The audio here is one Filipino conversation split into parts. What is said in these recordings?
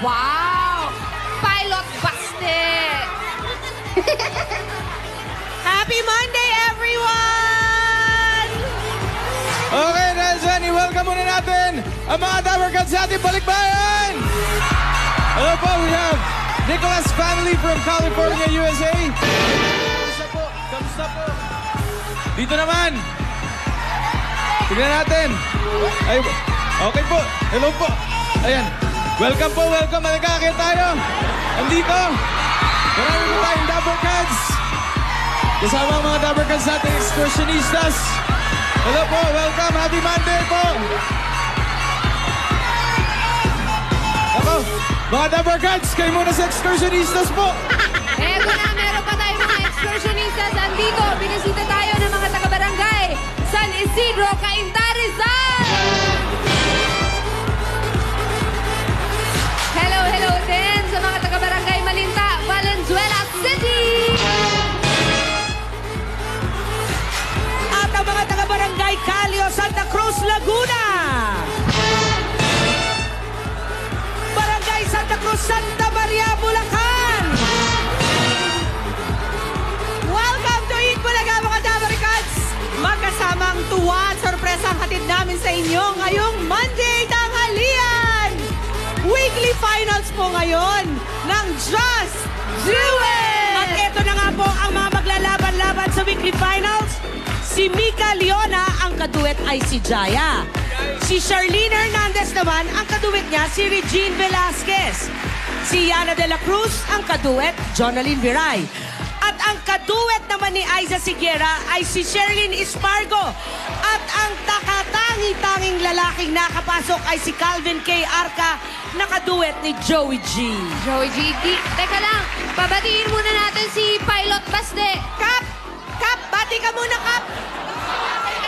Wow! Pilot Baste! Happy Monday, everyone! Okay, dahil dyan, i-welcome muna natin ang mga Dabber Cats sa ating balikbayan! Hello po, we have Nicholas family from California, USA. Kamusta po? Kamusta po? Dito naman. Tignan natin. Ay, okay po. Hello po. Ayan. Welcome po, welcome. Maligakit tayo. Andito. Marami po tayong Dabber Cats. Kasama ang mga Dabber Cats natin, excursionistas. Hello po, welcome. Happy Monday po. Ako, mga Dabber Cats, kayo muna sa excursionistas po. Eto na, meron pa tayong mga excursionistas. Andito, binisita tayo ng mga taga-barangay San Isidro, Cainta, Rizal! Hello, hello din sa mga taga-barangay Malinta, Valenzuela City! At ang mga taga-barangay Calio, Santa Cruz, Laguna! Barangay Santa Cruz, Santa Maria, Bulacan! Welcome to Eat Bulaga, mga Dabber Cats! Magkasamang tuwa at sorpresa ang hatid namin sa inyo ngayong Monday tanghalian! Weekly finals po ngayon ng Just Do It! At ito na nga po ang mga maglalaban-laban sa weekly finals. Si Mika Leona, ang kaduet ay si Jaya. Si Charlene Hernandez naman, ang kaduet niya si Regine Velasquez. Si Yana de la Cruz, ang kaduet, Jonalyn Viray. At ang kaduet naman ni Aiza Siguera ay si Sherlyn Espargo. At ang takatangi-tanging lalaking nakapasok ay si Calvin K. Arca, na kaduet ni Joey G. Joey G, teka lang, pabatiin muna natin si Pilot Baste. Kap! Kap! Bati ka muna, Kap!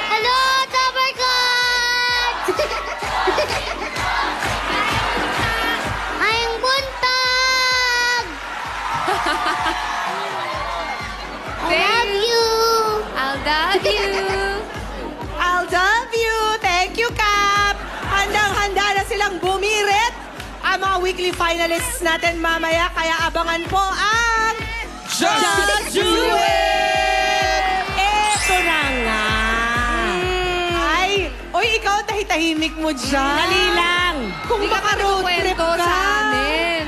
Hello, Dabber Cats! Ayong buntag! I love you! I'll love you! I'll love you! Thank you, Kap! Handang-handa na silang bumirit ang mga weekly finalists natin mamaya, kaya abangan po ang Just Do It! Eto na nga! Ay, oy, ikaw tahitahimik mo dyan. Dali lang. Kung Hindi ka baka road trip kwento ka. sa amin.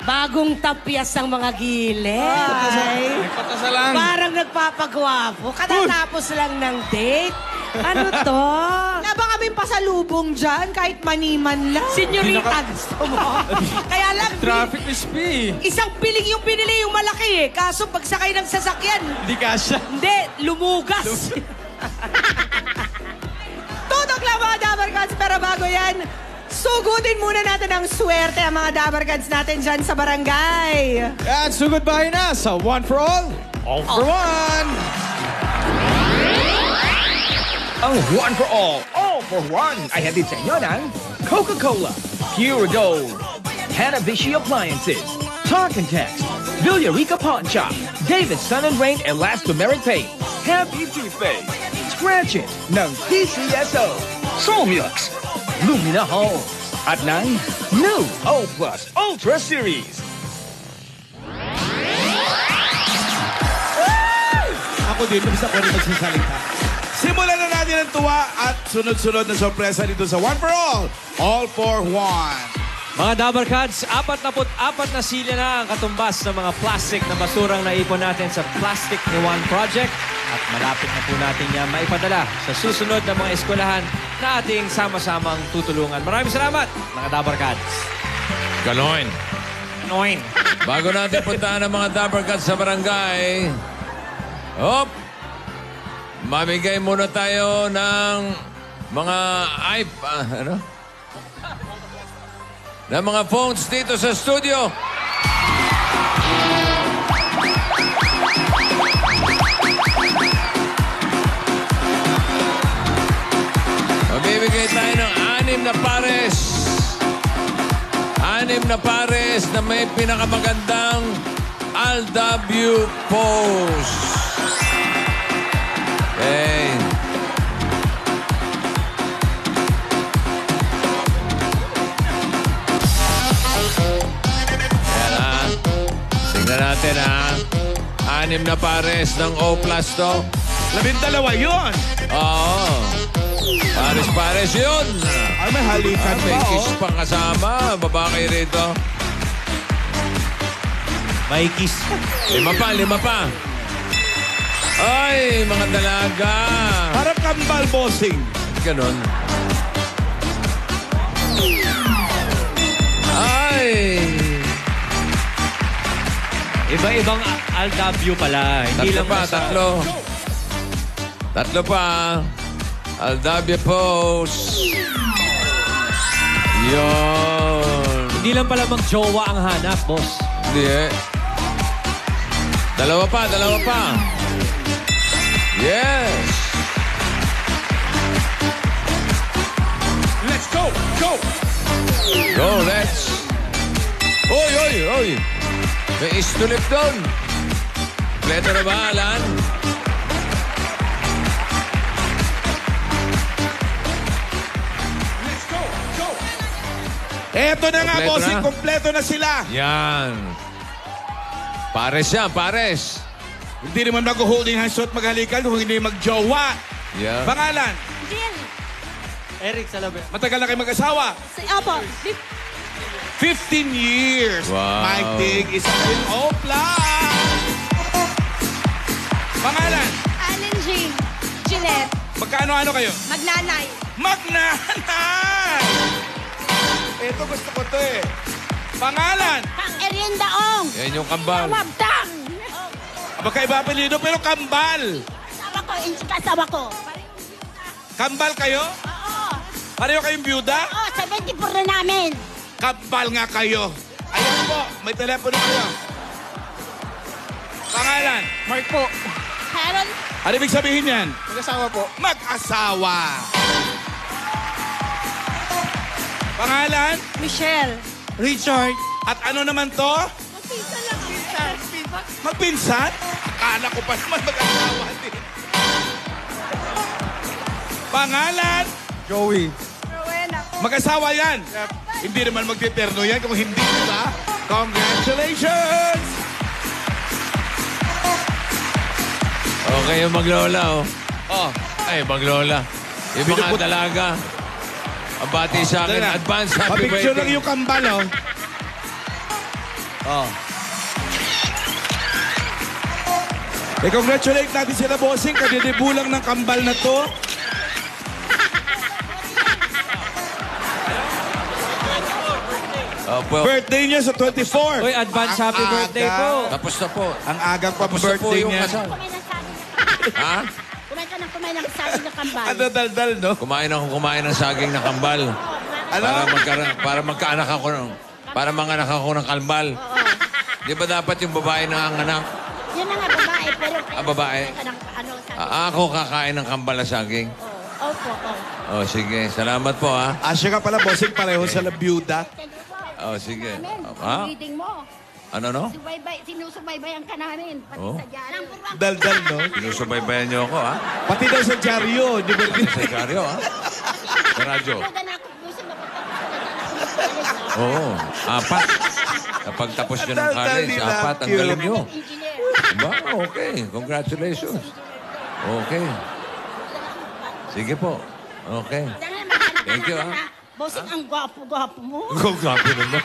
Bagong tapyas ang mga gilid. Ay, Patasa lang. parang nagpapagwapo. Katatapos lang ng date. Ano to? Wala ba kaming pasalubong dyan kahit maniman lang? Senyorita, gusto mo? Kaya lang, Traffic is P. isang piling yung pinili yung malaki eh. Kaso pagsakay ng sasakyan, Hindi kasha. hindi, lumugas. Tutok lang mga Dabber Cats, pero bago yan, sugudin muna natin ang swerte ang mga Dabber Cats natin dyan sa barangay. At sugod bahay na sa One for All for One. Ang One for All for One ay hatid sa inyo ng Coca-Cola, Pure Gold, Hanabishi Appliances, Talk and Text, Villarica Pawn Shop, David Sun and Rain Elastomeric Paint, Happy Toothpaste, Scratch It ng TCSO, Solmux, Lumina Home, at ng New O Plus Ultra Series. Ako din, nabisa ko rin magsasalita. Simulan na natin ang tuwa at sunod-sunod na sorpresa dito sa One for All for One. Mga Dabber Cats, 44 na silya na ang katumbas ng mga plastic na basurang naipon natin sa Plastic ni One Project. At malapit na po natin yan maipadala sa susunod na mga eskwelahan na ating sama-samang tutulungan. Maraming salamat, mga Dabber Cats. Ganoin. Noin. Bago natin puntahan ang mga Dabber Cats sa barangay, mamigay muna tayo ng mga ng mga phones dito sa studio. Mamimigay tayo ng 6 na pares. 6 na pares na may pinakamagandang LW pose. Okay. Tignan natin, ha? 6 na pares ng O plus to. 12 yun. Oo. Pares-pares yun. Ay, may halikan May pa, kiss pa kasama. Babae rito. May kiss. 5 pa. Ay, mga dalaga. Parang kambal bossing. Ganon. Ay. Iba-ibang Aldabio pala. Hindi Tatlo lang pa, basta- tatlo. Tatlo pa. Aldabia Post. Yun. Hindi lang pala mag-jowa ang hanap, boss. Hindi eh. Dalawa pa. Yes. Let's go! Go! Go, let's. Oy. May istulip doon. Kompleto na ba, Alan? Let's go! Go! Eto na nga, Kompleto bossing. na? Kompleto na sila. Yan. Pares yan, pares. Hindi naman mag-holding hands at maghalikan kung hindi mag-jowa. Yeah. Pangalan? Jill. Eric Salabe. Matagal na kayo mag-asawa? Opo. 15 years. Wow. Mike Dig is in Opla. Pangalan? Allen G. Jeanette. Magkaano-ano kayo? Magnanay. Magnanay! Ito gusto ko to eh. Pangalan? Ang Erindaong. Yan yung kambal. Wabtang. Magkaiba apelido pero kambal. Asawa ko, kasawa ko. Kambal kayo? Oo. Pareho kayong byuda? Oo, 74 na namin. Kambal nga kayo. Ayan po, may telepono kayo. Pangalan? Mark po. Harold. Ano ibig sabihin yan? Mag-asawa po. Mag-asawa. Pangalan? Michelle. Richard. At ano naman to? Magpisa lang. Magpinsan? Akala ko pa naman mag-asawa din. Pangalan? Joey. Rowena. Mag-asawa yan. Hindi naman magtiterno yan kung hindi, diba? Congratulations! Okay yung maglola, oh. Oh, Ay, maglola. Yung mga Binupot- dalaga. Ang bati sa akin, Dala. advance happy papicture lang wedding. yung kambal, oh. Oh. Congratulate natin sila, bossing. Kadidibulang ng kambal na to. Opo. Birthday niya sa 24. Uy, advance happy Ang birthday aga. po. Tapos na po. Ang agang pa Tapos na po birthday yung niya. kasal. Kumain ng saging. Ha? Kumain ng saging na kambal. Ano daldal, no? Kumain ng saging na kambal. Ano? Para magkaanak ako ng... Para manganak ako ng kambal. Di ba dapat yung babae na ang anak? Yun na nga, babae. Pero... Babae. Ano, sabi. Ako kakain ng kambal na saging. Opo, Oh, sige. Salamat po, ha? Asya ka pala, bossing. Pareho sa byuda. Oh, sige. Amen. Ha? Reading mo. Ano, no? Sinusubaybayan ka namin. Pati Oh. sa dyan. Daldal, no? Sinusubaybayan niyo ako, ha? Pati daw sa dyaryo. Di ba? Sa dyaryo, ha? Sa radyo. Nagan ako, gusto na pagkakasal. Oo. 4. Kapag tapos nyo ng Daldal college, nila, 4 ang cute. galing nyo. Engineer. Diba? Okay. Congratulations. Okay. Sige po. Okay. Thank you, ha? Bossing, ang gwapo-gwapo mo. Kung grabe naman.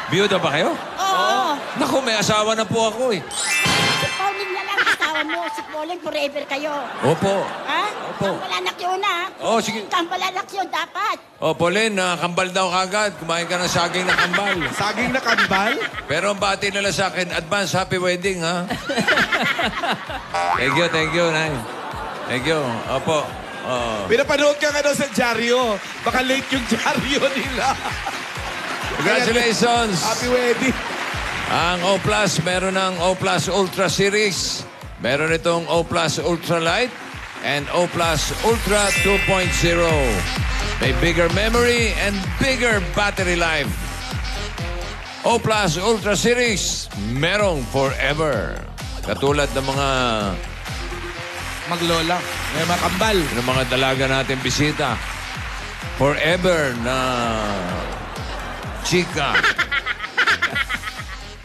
Biyuda ba kayo? Oo. Naku, may asawa na po ako, eh. Si Pauline na lang asawa mo. Si Pauline, forever kayo. Opo. Ha? Opo. Kampalanak yun, ha? Oh, sige. Kampalanak yun, dapat. O, Pauline, kambal daw kagad. Kumain ka ng saging na kambal. Saging na kambal? Pero ang bati nila sa akin, advance happy wedding, ha? Thank you, Nay. Thank you. Opo. Oh. Pinapanood ka nga daw sa dyaryo. Baka late yung dyaryo nila. Congratulations! Happy wedding. Ang O Plus, meron ng O Plus Ultra Series. Meron itong O Plus Ultra Light and O Plus Ultra 2.0. May bigger memory and bigger battery life. O Plus Ultra Series, merong forever. Katulad ng mga Maglola. May mga kambal. ng mga dalaga natin bisita. Forever na chika.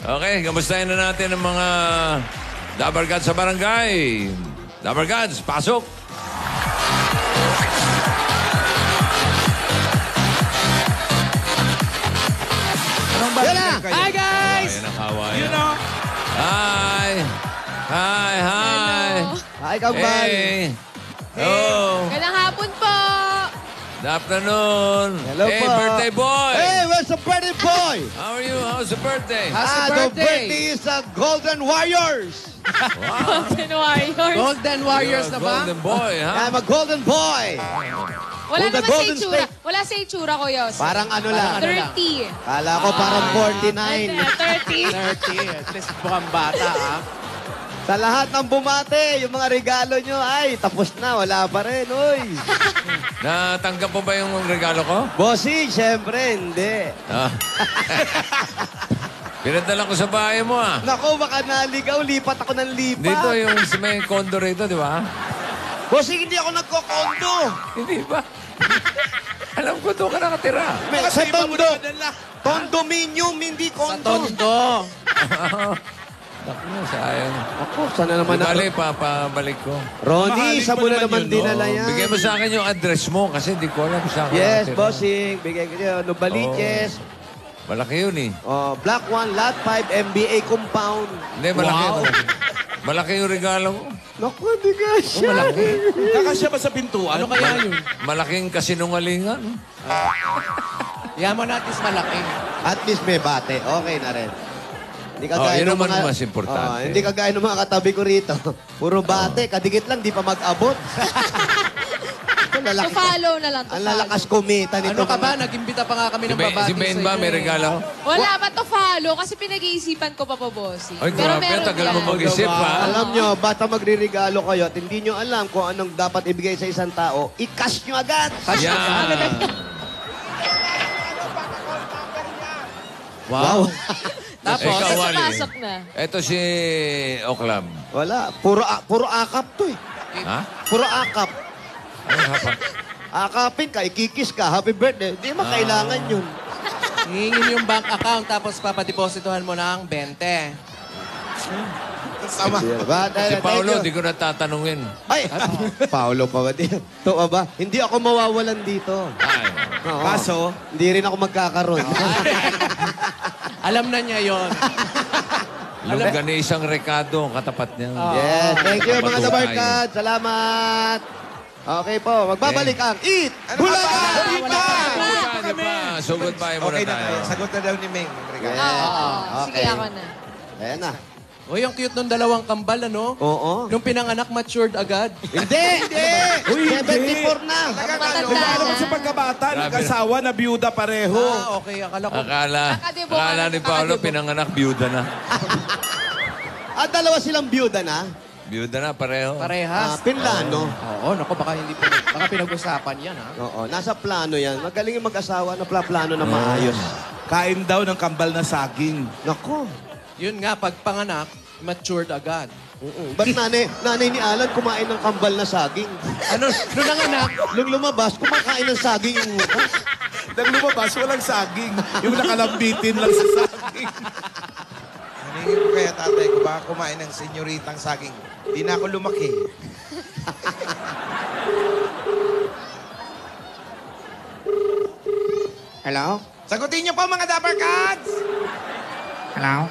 Okay, kamustahin na natin ang mga Dabber Cats sa barangay. Dabber Cats, pasok! Yan na! Hi, guys! Ayan ang kawayan. You know, Hi! Hi! Hi! Hi, Kambal! Hey! Oh! Magandang hapon po. Good afternoon! Hello Hey, po. birthday boy! Hey, where's the birthday boy? How are you? How's the birthday? The birthday is Golden Warriors. Golden Warriors. Golden Warriors na ba? Golden boy, ha? I'm a golden boy. Wala Oh, the naman sa Golden itsura. State. Wala sa itsura ko, Yos. Parang ano lang. 30. Kala ko parang 49. 30. 30. At least mukhang bata, ah. Sa lahat ng bumate, yung mga regalo nyo, ay, tapos na, wala pa rin, uy. Natanggap mo ba yung regalo ko? Bossing, syempre, hindi. Ah. Pinadala ko sa bahay mo, ah. Naku, baka naligaw, lipat ako ng lipat. Dito yung may condo rito, di ba? Bossing, hindi ako nagkokondo. Hindi ba? Alam ko doon ka nakatira. Sa tondo. Condominium, hindi kondo. Tondo. Naku, sayang. Ako, sana naman Di ako. bali, papabalik ko. Ronnie, sa mo na naman dinala yan. Bigay mo sa akin yung address mo kasi di ko alam sa akin. Yes, nakatira. bossing. Bigay ko niyo. Nubaliches. Malaki yun, eh. Black 1, Lot 5, MBA compound. Hindi, malaki. Malaki. Malaki yung regalo ko. Naku, hindi ka siya. kakasya ba sa pintuan? Ano kaya yun? Malaking kasinungalingan. Yaman natin malaki. At least may bate. Okay na rin. Hindi Yun naman ang mas importante. Hindi kagaya ng mga katabi ko rito. Puro bate. Kadikit lang, di pa mag-abot. To follow na lang. To Ang follow. lalakas kumita nito. Ano ka ba? Nag-imbita pa nga kami ng babati Si Ben ba may regalo? Wala pa to follow kasi pinag-iisipan ko pa po, bossy. Ay, Pero grabe. meron Tagal yan. mo mag-isip, ha? Alam nyo, bata magre-regalo kayo at hindi nyo alam kung anong dapat ibigay sa isang tao, i-cash nyo agad. Yan. Wow. Tapos, Ikaw, Kasi Wally. pasok na. Ito si Oklam. Wala. Puro akap to eh. Ha? Puro akap. Ano hapa? Akapin ka, ikikis ka, happy birthday. Di mo kailangan yun. hihingin yung bank account tapos papadepositohan mo ng 20. Tama. Si Paolo, di ko natatanungin. Ay, Paolo pa ba? Ito ba? Hindi ako mawawalan dito. Ay. Oo. Kaso? Hindi rin ako magkakaroon. Alam na niya yon. Longganisang Recado, katapat niya. Yes, thank you mga Kapatugay. Dabarkad. Salamat. Okay po, magbabalik ang Eat Bulaga! Di ba? So goodbye muna Okay na tayo. tayo. Sagot na daw ni Meng. Yes. Oo. Sige, Okay. ako na. Ayan na. Uy, ang cute nung dalawang kambal, ano? Oo. Nung pinanganak, matured agad. Hindi! 74 na. Matanda Alam mo na. sa pagkabata, Grabe. nag-asawa na byuda pareho. Okay. Akala ko. Nakadebo, Akala ni Paolo, nakadebo. pinanganak, byuda na. At dalawa silang byuda na. Byuda na, pareho. Parehas. Pinlano. Oo, naku, baka hindi baka pinag-usapan yan, ha? Oo, nasa plano yan. Magaling yung mag-asawa na plano na maayos. Kain daw ng kambal na saging. Nako. Yun nga, pag panganak, matured agad. Ba't nanay ni Alan kumain ng kambal na saging? Ano, nung nanganak, Nung lumabas, kumakain ng saging yung mukha. Nang lumabas, walang saging. Yung nakalambitin lang sa saging. Naningin ko kaya tatay ko, baka kumain ng senyoritang saging. Di na ako lumaki. Hello? Sagutin niyo po mga Dapper Cats!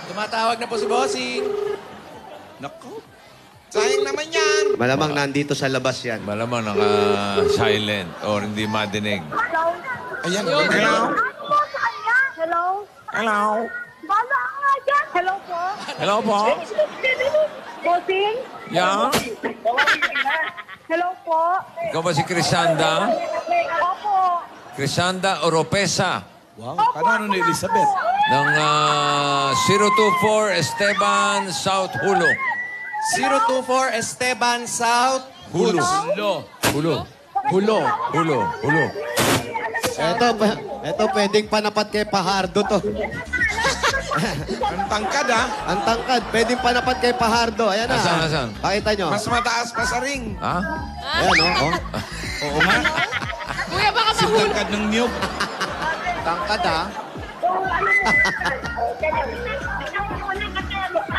tumatawag na po si Bossing. Nako. Sayang naman yan! Malamang nandito sa labas yan. Malamang naka-silent or hindi madinig. Ayan, Yun. hello? Hello? Hello? Bala nga dyan. Hello po? Hello po? Bossing? Yeah? Hello po? Ikaw ba si Crisanda? Opo. Crisanda Oropesa Wow, kanano ni Elizabeth? ng 024 Esteban South Hulo. 024 Esteban South. Hulo. Hulo. Hulo. Hulo. Hulo. Ito pwedeng panapat kay Pahardo to. Ang tangkad ha? Ang tangkad, pwedeng panapat kay Pahardo. Ayan na. Asan? Pakita nyo. Mas mataas pa sa ring. Ha? Ayan, oh. Oo nga. Kuya, baka Si mahulog. tangkad ng niyog. Tangkad, ha?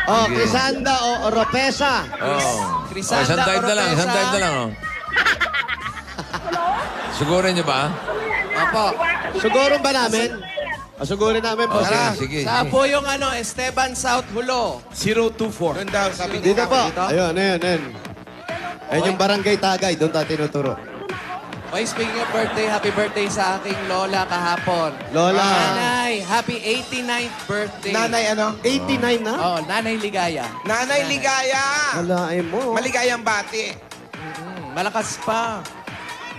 Oh, Crisanda o Oropesa. Oh. Crisanda, Isang type na lang, Oropesa. isang type na lang. Oh. Sugurin niyo ba? Opo. Sugurin ba namin? Sugurin namin po. Okay, sige. Saan po yung Esteban South Hulo? 024. Doon daw, sabi Dito niya. po. Ayun. Ayun yung barangay Tagay. Doon tayo tinuturo. Okay, speaking of birthday, happy birthday sa aking lola kahapon. Lola. Nanay, happy 89th birthday. Nanay ano? 89 na? Oh, Nanay Ligaya. Nanay Ligaya. Walain mo. Maligayang bati. Malakas pa.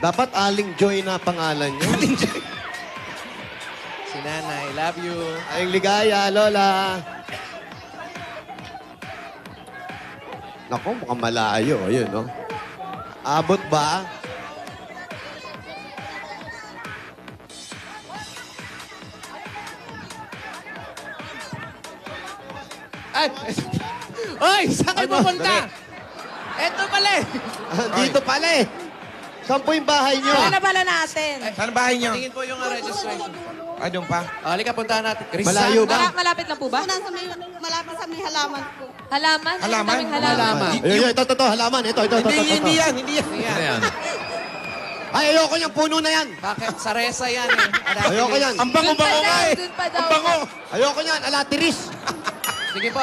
Dapat Aling Joy na pangalan niyo. Si Nanay, love you. Aling Ligaya, Lola. Naku, mukhang malayo. Ayun, no? Abot ba? Ay! Oy, saan kayo pupunta? Eto pala eh. Dito pala eh. Saan po yung bahay niyo? Wala pala natin. Saan bahay niyo? Tingin po yung registration. Ay, doon pa. Halika, puntahan natin. Malayo ba? Malapit lang po ba? Malapit sa may halaman po. Halaman? Ang Halaman? daming halaman. Ayun, ito, halaman. Ito. Hindi yan. Ano yan? Ay, ayoko yung puno na yan. Bakit? Sa Resa yan eh. Ayoko yan. Ang bango-bango nga eh. Doon pa daw. Ang bango. Ayoko yan. Alatiris. Sige po.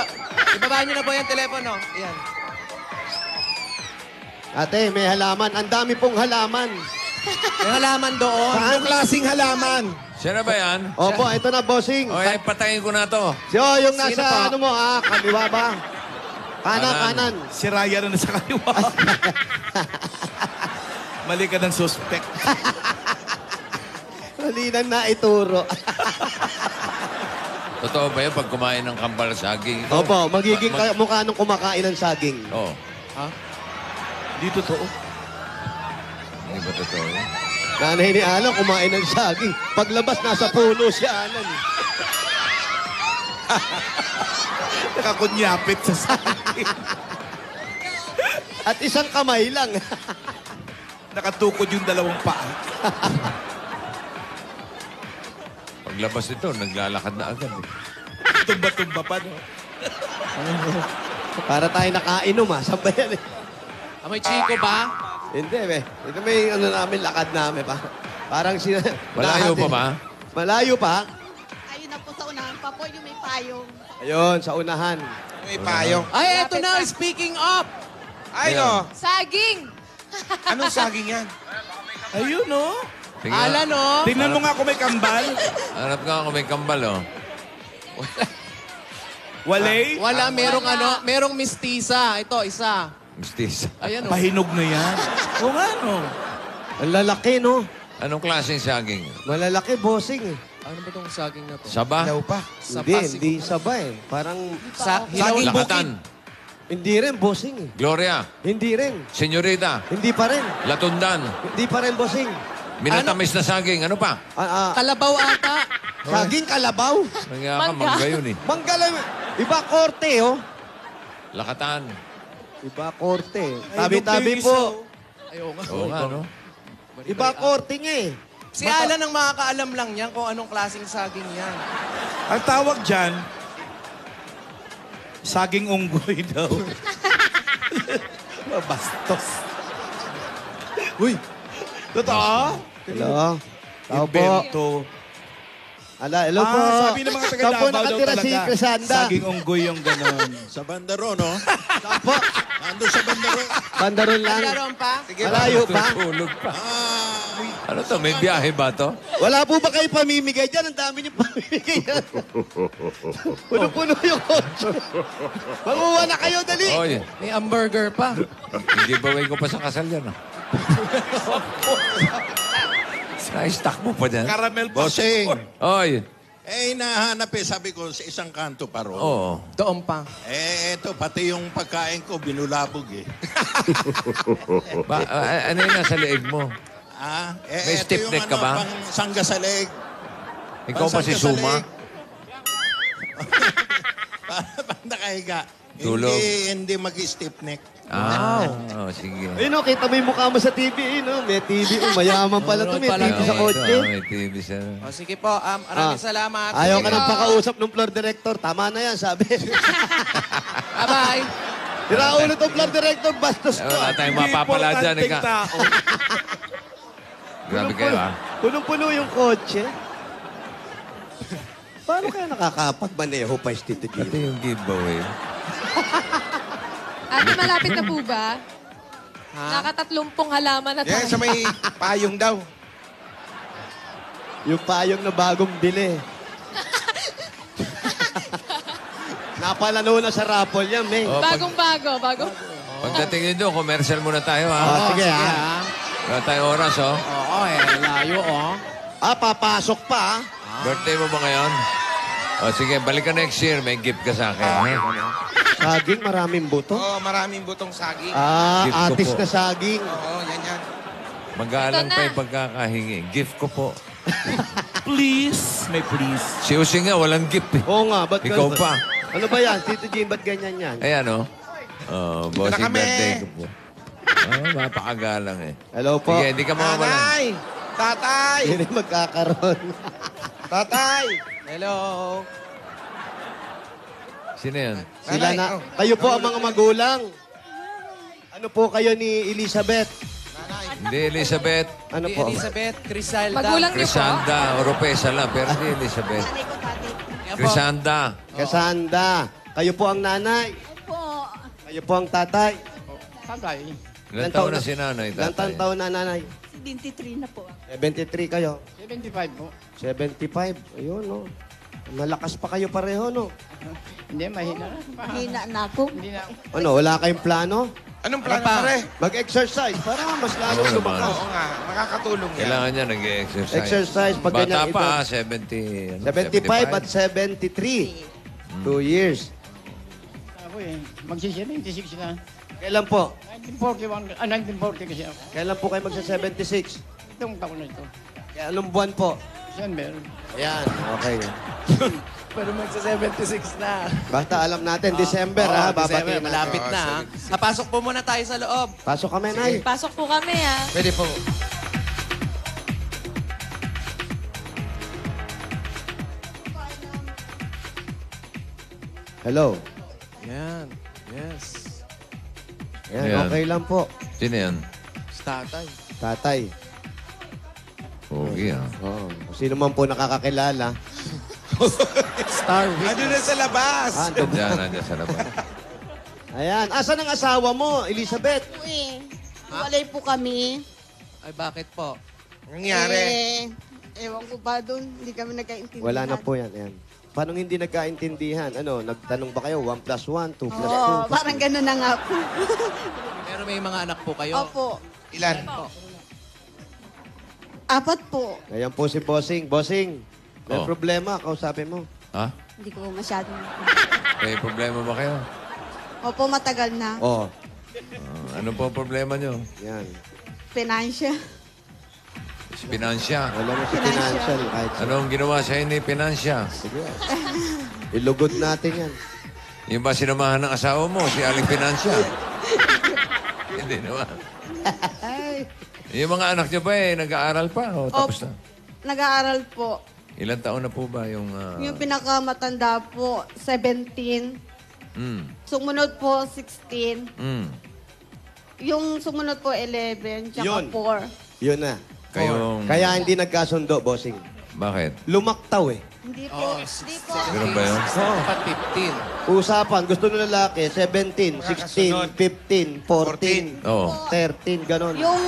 Ibaba niyo na po yung telepono. Ayan. Ate, may halaman. Ang dami pong halaman. May halaman doon. Anong klaseng halaman? Sino ba yan? Opo, ito na, bossing. Okay, patayin ko na to. Yung Sino nasa, po? kaliwa ba? Kanan. Si Raya na nasa kaliwa. Mali ka ng suspect. Mali nang naituro. Totoo ba yun pag kumain ng kambal saging? Opo, magiging mukha nung kumakain ng saging. Oo. Di totoo. Hindi ba totoo yun? Nanay ni Alan kumain ng saging. Paglabas, nasa puno si Alan. Nakakunyapit sa saging. At isang kamay lang. Nakatukod yung dalawang paa. Paglabas ito, naglalakad na agad. Eh. Tumba-tumba pa, no? Para tayo nakainom, Saan ba yan, May chiko ba? Hindi, Ito may namin, lakad namin pa. Parang sila... Malayo pa ba? Malayo pa? Ayun na po sa unahan pa po yung may payong. Ayun, sa unahan. May payong. Ay, eto na. Speaking of. Ay, no. Saging! Anong saging yan? Ayun, no? Tingnan, Alan, oh. Tingnan mo nga kung may kambal. Hanap nga kung may kambal, oh. Walay. Wala, merong mistisa. Ito, isa. Mistis. Ayan, oh. Pahinog na yan. O nga, no? Ang lalaki, no? Anong klaseng saging? Malalaki, bossing. Ano ba tong saging na to? Saba? Ilaw pa. Hindi sabay. Parang... Saging Lakatan? Hindi rin, bossing. Gloria? Hindi rin. Senyorita? Hindi pa rin. Latundan? Hindi pa rin, bossing. Minatamis na saging? Ano pa? Kalabaw ata. Saging kalabaw. Nangyaka, mangga yun eh. Manggalam. Iba korte, oh. Lakatan? Iba korte. Tabi-tabi po. Ayaw nga. Oo nga, no? Iba korte nga eh. Si Alan ang makakaalam lang yan kung anong klaseng saging yan. Ang tawag dyan, saging unggoy daw. Bastos. Uy, totoo? Hello? Tao po. Invento. Hello po. Sabi ng mga Saan po taga-Davao daw nakatira si talaga. Crisanda? Saging unggoy yung gano'n. Sa Bandaro, no? Saan po? Nandun sa Bandaro. Bandaron lang. Meron pa? Malayo pa. Tulog pa. Ano to? May biyahe ba to? Wala po ba kayo pamimigay dyan? Ang dami niyo pamimigay dyan. Puno-puno yung kotse. Manguha na kayo, dali. Oy, May hamburger pa. giveaway ko pa sa kasal yan, ah. Na-stack mo pa dyan. Caramel pa. Bossing, Oy. nahanap sabi ko, sa isang kanto pa ro. Oo. Doon pa. Eto, pati yung pagkain ko, binulabog Ano yung nasa leeg mo? May Eto stiff yung neck ka ba? Pang sangga sa leeg. Ikaw pa si Pansangga sa Suma? leeg. Para nakahiga. Tulog? Hindi mag-stiff neck. Sige. Ayun o, kita mo yung mukha mo sa TV. May TV. Mayaman pala to. May TV sa kotse. May TV sa... O, sige po, maraming salamat. Ayaw Sige ka nang po. pakausap ng floor director. Tama na yan, sabi. Bye-bye. Tira ulit ang floor director. Bastos to. Wala tayong mapapala dyan. Grabe kayo, Punong-puno yung kotse. Paano kaya nakakapagmaneho pa si Tito Ito Gino? yung giveaway. Ate, malapit na po ba? Nakatatlong halaman na tayo. Yan, sa may payong daw. Yung payong na bagong bili. Napalano na sa raffle yan, May. Bagong-bago. Pagdating nyo doon, commercial muna tayo, Sige, Wala tayong oras, Oo, layo, papasok pa, Birthday mo ba ngayon? Sige, balik ka next year. May gift ka sa akin. Saging, maraming buto. Oo, maraming butong saging. Gift ko Atis po. na saging. Oo, yan. Mag-aalang Ito na. pa yung pagkakahingi. Gift ko po. Please. May please. Si Using nga, walang gift eh. Oo nga, ba't Ikaw ganun? pa. Ano ba yan? Tito Jim, ba't ganyan yan? Ayan, bossing kami. birthday ko po. Mapakagalang eh. Hello po. Sige, hindi ka mawawalan. Nanay! Tatay! Hindi rin magkakaroon. Tatay! Hello! Sino yan? Sila Nanay, na. oh. Kayo po ang mga magulang. Ano po kayo ni Elizabeth? Hindi Elizabeth. Ano po? Elizabeth Crisalda. Magulang niyo po? Crisanda. Oropesa lang, pero hindi Elizabeth. Crisanda. Kasanda. Kayo po ang nanay. Po. Kayo po ang tatay. Ilan taon na si nanay, Ilang tatay? taon na nanay? 23 na po. 73 kayo. 75 po. 75. Ayun, no. Malakas pa kayo pareho, no? Hindi, mahina na. Hina na ako. Hindi na. Ano, wala kayong plano? Anong plano pare? Mag-exercise para mas lalo Oo lumakas. naman. Oo nga, makakatulong yan. Kailangan niya nag-exercise. Exercise pag Bata ganyang pa, edad. 70. 75 at 73. 2 years. Ako mag-76 na. Kailan po? 1941, 1940 kasi ako. Kailan po kayo magsa-76? Itong taon na ito. Kaya anong buwan po? December. Ayan, okay. Pero magsa-76 na. Basta alam natin, December, ha? December, Babatiin malapit natin. na. Napasok po muna tayo sa loob. Pasok kami, Nay. Pasok po kami, ha? Pwede po. Hello. Yan. Yes. Ayan, Ayan. okay lang po. Sino yan? Tatay. Tatay. Pogi, Oo. Sino man po nakakakilala. Star Witness. Ano na sa labas? Andun. Diyan, nandiyan sa labas. Ayan. Asan ang asawa mo, Elizabeth? Walay po kami. Ay, bakit po? Nangyari? Ewan ko ba doon. Hindi kami nagkaintindihan. Wala na po yan. Ayan. Paano hindi nagkaintindihan? Ano, nagtanong ba kayo? 1 plus 1, 2 plus 2? Oo, parang gano'n na nga po. Pero may mga anak po kayo? Opo. Ilan? 4 po. Ayan po si Bossing. Bossing, may Oh. problema. Kausapin mo. Ha? Hindi ko masyadong... May problema ba kayo? Opo, matagal na. Oh. Ano po ang problema nyo? Yan. Financial. Finansya. Wala mo si financial. Kahit sa... Anong ginawa sa'yo ni Finansya? Sige. Ilugod natin yan. Yung ba sinamahan ng asawa mo, si Aling Finansya? Hindi naman. Yung mga anak nyo ba nag-aaral pa o tapos na? Nag-aaral po. Ilan taon na po ba yung... Yung pinakamatanda po, 17. Sumunod po, 16. Yung sumunod po, 11. Tsaka Yun. 4. Yun na. Kayong... Kaya hindi nagkasundo, Bossing. Bakit? Lumaktaw eh. Hindi po. Hindi po. Ganun ba yun? Dapat 15. Usapan, gusto ng lalaki, 17, 16, 15, 14, Oo. 13, ganon. Yung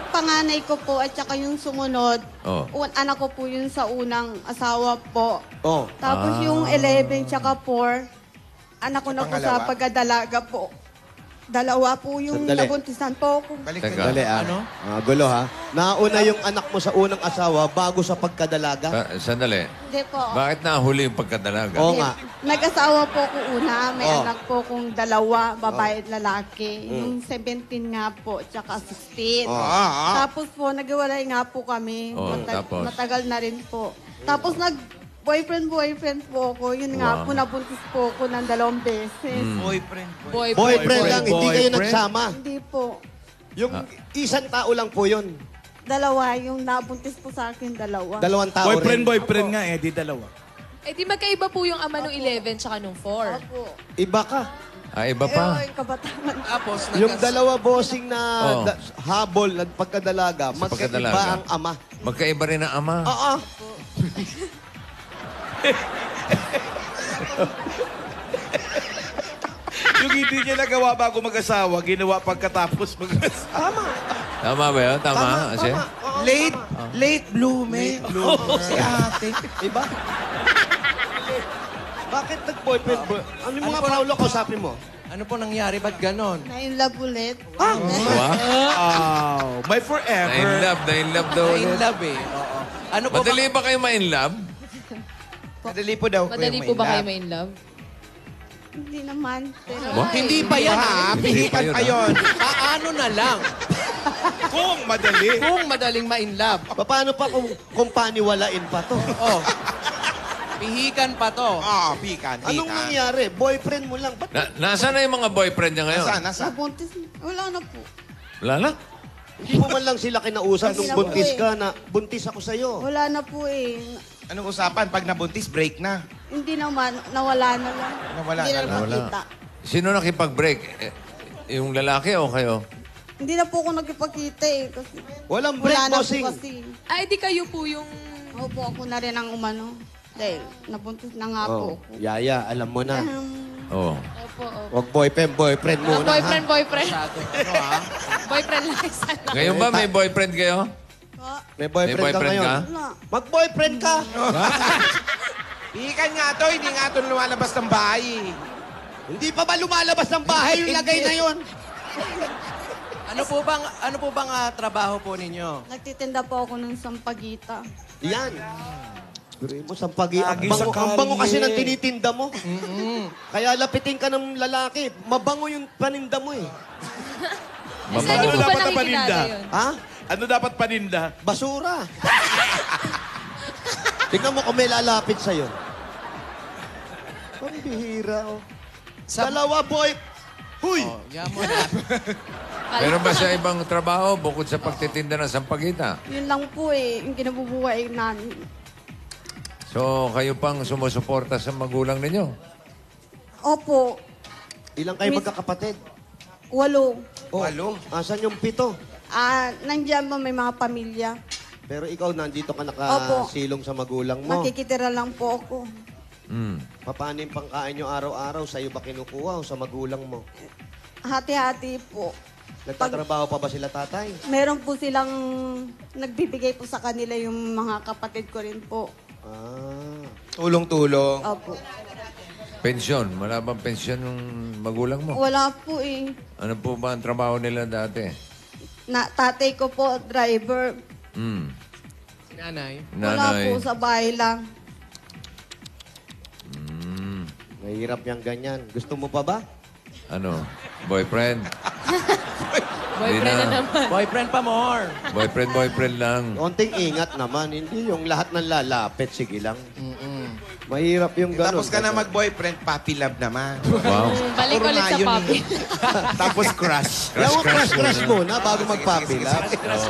panganay ko po at saka yung sumunod, Oo. anak ko po yun sa unang asawa po. Oh. Tapos yung 11 tsaka 4, anak ko na po sa Pangalawa? pagkadalaga po. Dalawa po yung Sandali. nabuntisan po ako. Teka. Dali ah. Gulo ha. Nauna yung anak mo sa unang asawa bago sa pagkadalaga. Sandali. Hindi po. Bakit nahuli yung pagkadalaga? Oo nga. Nag-asawa po ko una. May Oh. anak po kong dalawa, babae at lalaki. Yung 17 nga po, tsaka 16. Oh. Tapos po, naghiwalay nga po kami. Oh, tapos? Matagal na rin po. Tapos Boyfriend po ako. Yun nga Wow. po, nabuntis po ako ng 2 beses. Boyfriend lang, hindi kayo Boyfriend? nagsama. Hindi po. Yung isang tao lang po yun. 2, yung nabuntis po sa akin, 2. 2 tao rin. Boyfriend nga eh, di dalawa. Eh di magkaiba po yung ama nung 11 tsaka nung 4. Opo. Iba ka. Iba pa. Eh, kabataan. Yung 2 bossing na Oh. habol at pagkadalaga, magkaiba pagkadalaga. ang ama. Magkaiba rin ang ama. Oo. Yung hindi niya nagawa bago mag-asawa, ginawa pagkatapos mag-asawa. Tama ba yun? Tama? Kasi? Late bloomer. Si ate. Iba? Bakit nag-boyfriend? Ano yung mga Paulo ko, sabi mo? Ano po nangyari? Ba't ganon? Na-in-love ulit. Wow. My forever. Na-in-love daw. In love eh. Oo. Ano po Madali ba kayo ma-in-love? Madali po daw. Madali po ba kayo may in love? Hindi naman. Pero, Hindi pa yan. Pihikan pa yun. Paano na lang? Kung madali. Kung madaling ma-in-love. Paano pa kung paniwalain pa to? Oh. Pihikan pa to. Pihikan. Anong nangyari? Boyfriend mo lang. Ba't Nasaan na yung mga boyfriend niya ngayon? Nasa? nabuntis. Wala na po. Wala na? hindi mo man lang sila kinausap nung Hindi na buntis po eh. ka na buntis ako sa'yo? Wala na po eh. Anong usapan? Pag nabuntis, break na. Hindi naman. Nawala na lang. Nawala Hindi na na lang. nakita. Sino nakipag-break? Yung lalaki o kayo? Hindi na po ako nagkipagkita eh. Kasi Walang break, wala na po bossing. kasi. Ay, di kayo po yung... Opo, ako na rin ang umano. Dahil nabuntis na nga po. Oh, Yaya, alam mo na. Oo. Opo, opo. Huwag boyfriend muna, Boyfriend. Masyado. Ano ha? Boyfriend lang isa lang. Ngayon ba may boyfriend kayo? ha? May boyfriend, May boyfriend ka ngayon. ka? Wala. Mag-boyfriend ka. Pihikan nga to. Hindi nga to lumalabas ng bahay. Hindi pa ba lumalabas ng bahay yung lagay na yon? Ano po bang trabaho po ninyo? Nagtitinda po ako ng sampagita. Yan. Guri mo, sampagi. Ang Lagi bango, sa ang bango kasi kalye. ng tinitinda mo. Kaya lapitin ka ng lalaki. Mabango yung paninda mo eh. Saan niyo po ba dapat na nakikilala paninda? yun? Ha? Ano dapat paninda? Basura. Tingnan mo kung may lalapit sa'yo. Ang bihira, oh. Dalawa, boy. Huy! Yan mo na. Meron ba siya ibang trabaho bukod sa pagtitinda ng sampagita? Yun lang po eh, yung kinabubuhay namin. So, kayo pang sumusuporta sa magulang ninyo? Opo, Ilang kayo magkakapatid? 8. Oh, asan yung 7? Nandiyan mo may mga pamilya. Pero ikaw nandito ka Opo. nakasilong sa magulang mo. Makikitira lang po ako. Paano yung pangkain nyo araw-araw? Sa'yo ba kinukuha o sa magulang mo? Hati-hati po. Nagtatrabaho pa ba sila tatay? Meron po silang nagbibigay po sa kanila yung mga kapatid ko rin po. Tulong-tulong. Opo. Pensyon. Wala bang pensyon ng magulang mo? Wala po eh. Ano po ba ang trabaho nila dati? Tatay ko po, driver. Si nanay. Wala po, sa bahay lang. Mahirap yung ganyan. Gusto mo pa ba? Ano? Boyfriend? Boyfriend na naman. Boyfriend pa more. Boyfriend lang. Konting ingat naman. Hindi yung lahat ng lalapit. Sige lang. Mahirap yung gano'n. Tapos ka na mag-boyfriend, puppy love naman. Wow. Balik Puro ulit nga sa yun papi. Tapos crush. Kaya mo crush muna bago magpapila.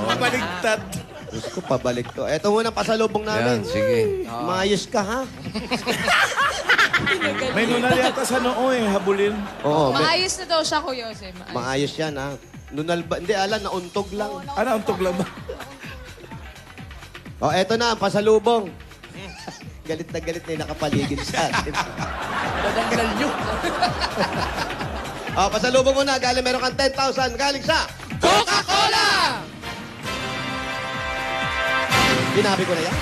Mabaligtad. Gusto ko pabalik to. Eto muna pasalubong namin. Yan, sige. Maayos ka, ha? May nunal yata sa noo eh, habulin. Oo, Maayos na daw siya, Kuya Jose. Maayos. maayos yan, ha? Nunal ba? Hindi, nauntog lang. Ano, ang tuglam ba? O, eto na, ang pasalubong. Galit na nakapaligid sa atin. Dadanggal nyo. O, pasalubong muna. Galing meron kang 10,000. Galing sa Coca-Cola! Binabi ko na yan.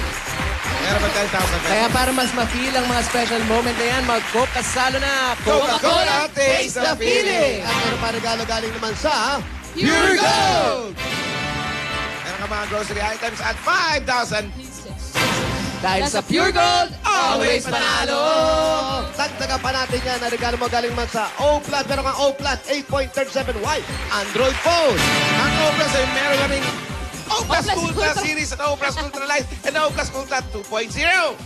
Meron ba 10,000? Kaya para mas ma-feel ang mga special moment na yan, mag-Coke kasalo na. Coca-Cola, taste the feeling! At meron pa regalo galing naman sa Pure Gold! Meron ka mga grocery items at 5,000. Dahil sa Pure Gold, always panalo! Tagdagan pa natin yan. Ang regalo mo galing naman sa O+. Meron kang O+, 8.37Y Android phone. Ang Oplas ay meron kaming O Plus Ultra Series at O Plus Ultra Light and O Plus Ultra 2.0.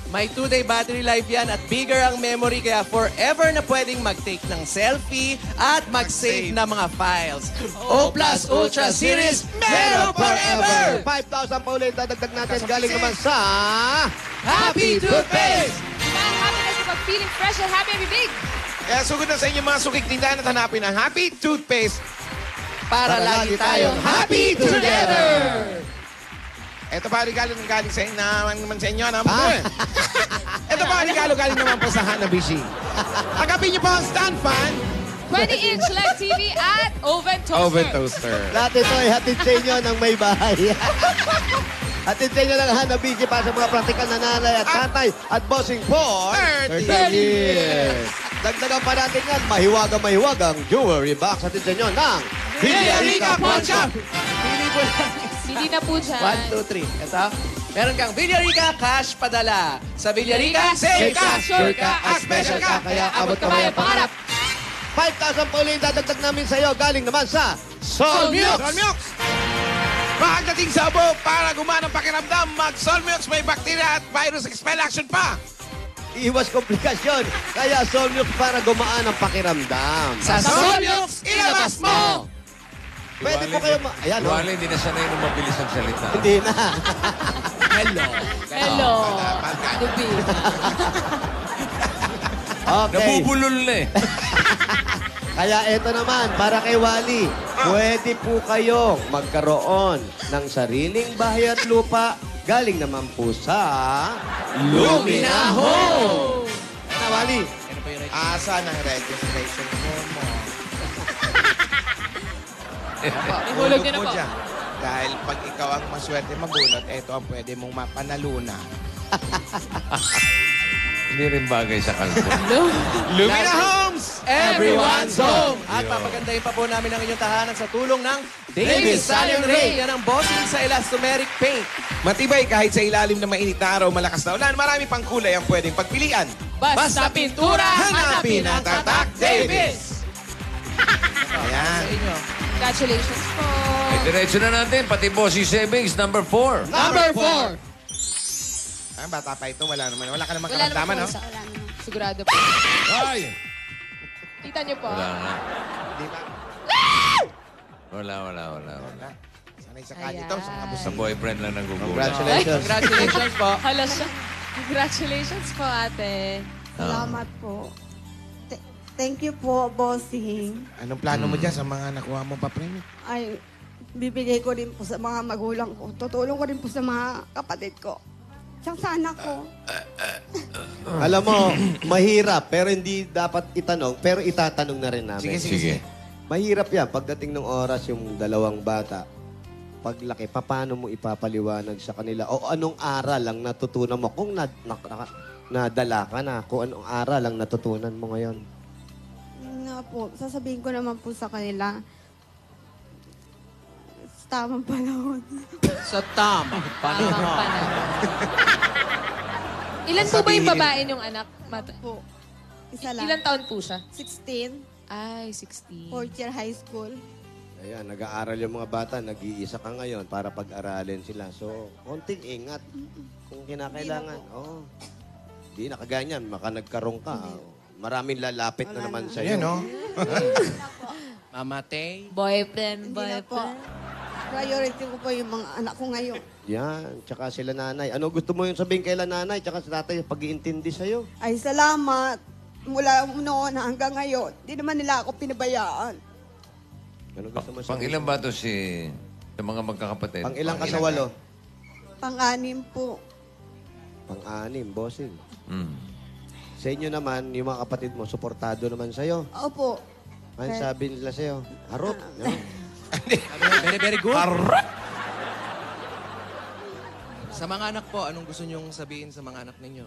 May 2-day battery life yan at bigger ang memory kaya forever na pwedeng mag-take ng selfie at mag-save na mga files. O Plus Ultra Series, meron forever! 5,000 pa ulit dadagdag natin galing naman sa Happy Toothpaste! Ang happiness kapag feeling fresh and happy every big. Kaya sugod na sa inyo mga sukik tindahan at hanapin ang Happy Toothpaste. Para lagi tayong happy together! Ito pa, regalo ng galing sa inyo naman sa inyo. Ito pa, regalo galing naman po sa Hanabishi. Agapin niyo po ang stand fan. 20-inch LED TV at oven toaster. Oven toaster. lahat ito ay hatid sa inyo ng may bahay. Hatid sa inyo ng Hanabishi para sa mga praktikal na nanay at tatay at bossing for 30 years. Dagdagan pa natin yan, mahiwagang jewelry box. Hatid sa inyo ng Villarica Pawn Shop. Pili po lang. Hindi na po dyan. 1, 2, 3. Ito. Meron kang Villarica Cash Padala. Sa Villarica, Safe ka, sure ka, at special ka. Kaya Abot kamay ang pangarap. 5,000 pa ulit dadagdag namin sa iyo galing naman sa Sol Milk. Sol Milk. Pagdating sa abo, para gumanang pakiramdam, mag-Sol Milk may bacteria at virus expel action pa. Iwas komplikasyon. Kaya Sol Milk para gumaan ang pakiramdam. Sa Sol Milk, ilabas mo! Pwede po kayo Ayan, oh. Wala, hindi na sanay nung mabilis ang salita. Hindi na. Hello. Dubi. Okay. Nabubulol na eh. Kaya eto naman, para kay Wally, pwede po kayong magkaroon ng sariling bahay at lupa galing naman po sa Lumina Home! Na, Wally. Asa ng registration form mo? Ihulog niyo na po. Dyan. Dahil pag ikaw ang maswerte magbunot, ito ang pwede mong mapanaluna. Hindi rin bagay sa kalbo. Lumina Homes! Everyone's home! At papagandahin pa po namin ang inyong tahanan sa tulong ng Davis Salion Ray. Yan ang bossing sa elastomeric paint. Matibay kahit sa ilalim ng mainit na araw, malakas na ulan, marami pang kulay ang pwedeng pagpilian. Basta pintura, Hanapin ang Tatak Davis! Ayan. Congratulations po. Diretso na natin, pati Bossy Savings, number 4. Number 4! Ah, bata pa ito, wala ka naman Wala karamdaman, naman no? po. Sigurado po. Ay! Kita niyo po. Wala na. Di ba? Wala. Sanay sa kanya ito, sa kabus. Sa boyfriend lang nagugulat. Congratulations. Congratulations po. Hala siya. Congratulations po, ate. Salamat po. Thank you po, bossing. Anong plano mo dyan sa mga nakuha mo pa premium? Ay, bibigay ko din po sa mga magulang ko. Tutulong ko din po sa mga kapatid ko. Tsaka sa anak ko. Alam mo, mahirap, pero hindi dapat itanong, pero itatanong na rin namin. Sige. Mahirap yan, pagdating ng oras yung dalawang bata, paglaki, paano mo ipapaliwanag sa kanila? O anong aral ang natutunan mo? Kung nadala ka na, kung anong aral ang natutunan mo ngayon? Nga po, sasabihin ko naman po sa kanila, sa tamang panahon. Sa tamang Tamang panahon. Ilan po ba yung babae niyong anak? Po. Isa lang. Ilan taon po siya? 16, Ay, 16. fourth year high school. Ayan, nag-aaral yung mga bata, nag-iisa ka ngayon para pag-aralin sila. So, konting ingat kung kinakailangan. Oo. Di na kaganyan, maka nagkarong ka. Maraming lalapit na naman sa'yo. Ayan, no? Mamatay. Boyfriend. Hindi na po. Priority ko po yung mga anak ko ngayon. Yan, tsaka sila nanay. Ano gusto mo yung sabihin kay nanay, tsaka sa tatay, pag-iintindi sa'yo? Ay, salamat. Mula noon hanggang ngayon, di naman nila ako pinabayaan. Ano gusto mo Pang ilan ba ito sa mga magkakapatid? Pang ilang ka sa walo? Pang-anim po. Pang-anim, bossing. Mm. Sa inyo naman, yung mga kapatid mo, suportado naman sa'yo. Opo. Ano sabi nila sa'yo? Harot. No? Very, very good. Sa mga anak po, anong gusto niyong sabihin sa mga anak ninyo?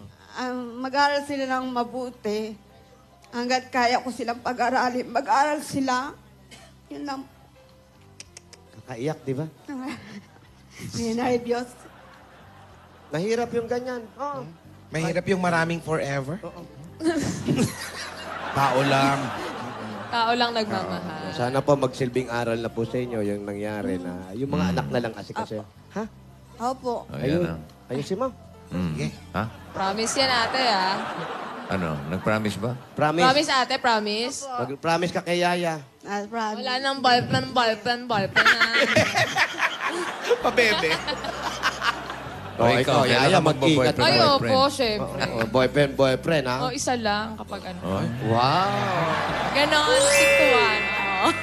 Mag-aral sila ng mabuti. Hanggat kaya ko silang pag-aralin, mag-aral sila. Yun lang. Kakaiyak, di ba? Ay, Diyos. Mahirap yung ganyan. Oo. Mahirap yung maraming forever. Tao lang. Tao lang nagmamahal. Sana po magsilbing aral na po sa inyo yung nangyari na yung mga anak na lang kasi. Ha? Opo. Ayan na. Ayusin mo. Ha? Promise yan, ate, ah. Ano? Nag-promise ba? Promise. Promise, ate, promise. Mag-promise ka kay Yaya. Promise. Wala nang ballpen na. Pabebe. Ikaw, Yaya, mag-ingat. Ay, opo, syempre. Boyfriend, ha? O, isa lang kapag ano. Wow. Ganon, siktuan. Oh.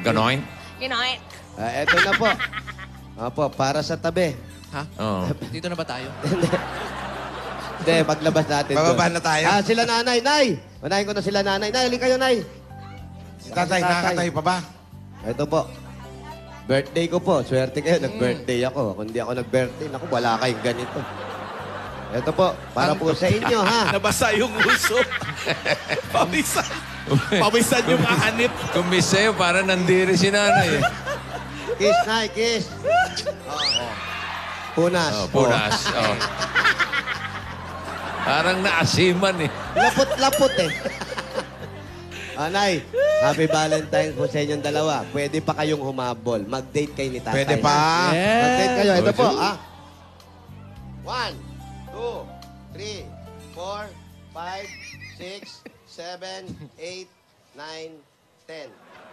Ganoin? Ginoy. Eto na po. Opo, para sa tabi. Ha? Oo. Dito na ba tayo? Hindi, paglabas natin Bababa doon. na tayo. Sila nanay. Nay! Unahin ko na sila nanay. Nay, halika kayo, nay. Tatay, nakakatayo pa ba? Ito po. Birthday ko po. Swerte kayo, nag-birthday ako. Kung di ako nag-birthday, naku, wala kayong ganito. Ito po, para po sa inyo, ha? Nabasa yung uso. Pawisan. Pawisan yung anit. Kung miss sa'yo, para nandiri si nanay. Kiss, nay, kiss. Punas. Punas. Oh. Parang naasiman eh. Lapot-lapot eh. Nay, happy Valentine's po sa inyong dalawa. Pwede pa kayong humabol. Mag-date kayo ni tatay. Pwede pa. Yes. Mag-date kayo. Ito po, 1, 2, 3, 4, 5, 6, 7, 8, 9, 10.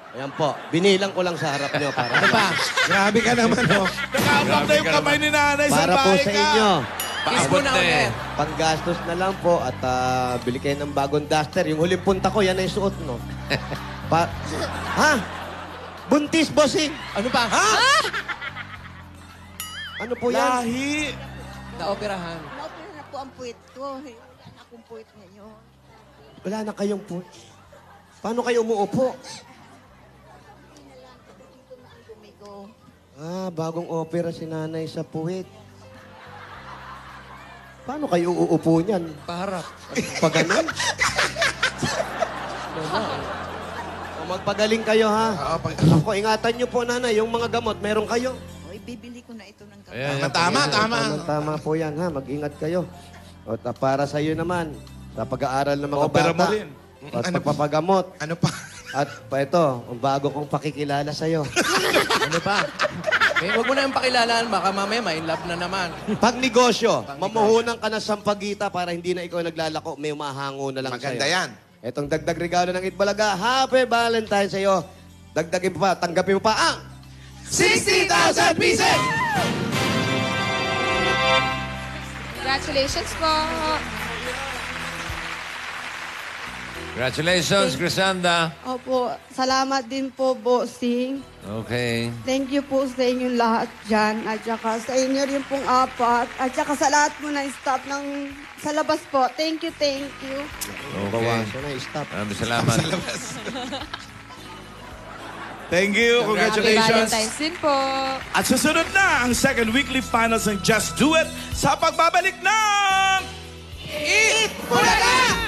Ayan po. Binilang ko lang sa harap nyo para... Ano pa? Grabe ka naman, oh. Nakaabang na yung kamay ni nanay. Para po Salbahe sa ka. inyo. Kiss mo na ulit. Panggastos na lang po at bili kayo ng bagong duster. Yung huling punta ko, yan ay suot, no? Ha? Buntis, bossing! Ano pa? Ha? Ano po yan? Lahi. Naoperahan. Naopera na po ang puwit ko. Wala na akong puwit ngayon. Wala na kayong po. Paano kayo umuupo? Bagong opera si nanay sa puwit. Paano kayo uuupo niyan? Paharap. Pag ganun? Magpagaling kayo, ha? Ako, ingatan niyo po, nanay. Yung mga gamot, meron kayo? O, ibibili ko na ito ng gamot. Ayan, Tama po yan, ha? Mag-ingat kayo. O, para sa iyo naman, sa pag-aaral ng mga Opera mo bata. rin. At pagpapagamot. Ano pa? At ito, ang bago kong pakikilala sa'yo. Ano pa? Huwag mo na yung pakilalaan. Baka mamaya may love na naman. Pag negosyo, mamuhunan ka na sampagita para hindi na ikaw naglalako, may mahango na lang sa'yo. Maganda yan. Itong dagdag regalo ng Itbalaga, Happy Valentine's sa'yo. Dagdagin mo pa, tanggapin mo pa ang 60,000 pieces! Congratulations po. Congratulations, Crisanda. Opo, salamat din po, bossing. Okay. Thank you po sa inyong lahat dyan. At saka sa inyo rin pong apat. At saka sa lahat mo na staff ng sa labas po. Thank you, thank you. Okay. Stop. Maraming salamat. Thank you. Happy Congratulations. Valentine's din po. At susunod na ang second weekly finals ng Just Do It sa pagbabalik ng Eat Bulaga!